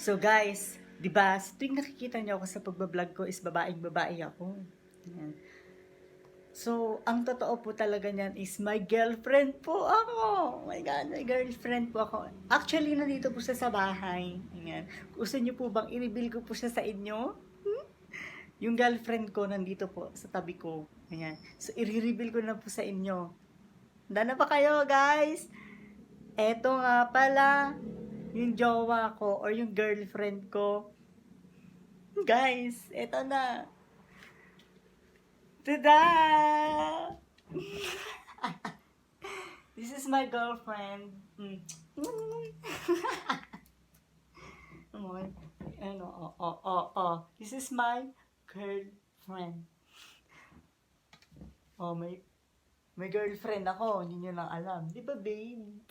So guys, di ba, tuwing nakikita niyo ako sa pagbablog ko is babaeng-babae ako. Ayan. So, ang totoo po talaga niyan is my girlfriend po ako. Oh my God, may girlfriend po ako. Actually, nandito po siya sa bahay. Ayan. Gusto niyo po bang i-reveal ko po siya sa inyo? Yung girlfriend ko nandito po sa tabi ko. Ayan. So, i-reveal ko na po sa inyo. Handa na pa kayo, guys? Eto nga pala, yung jowa ko or yung girlfriend ko. Guys, eto na. Tada! This is my girlfriend. Ano, This is my girlfriend. Oh, may girlfriend ako. Hindi nyo lang alam. Di ba, babe?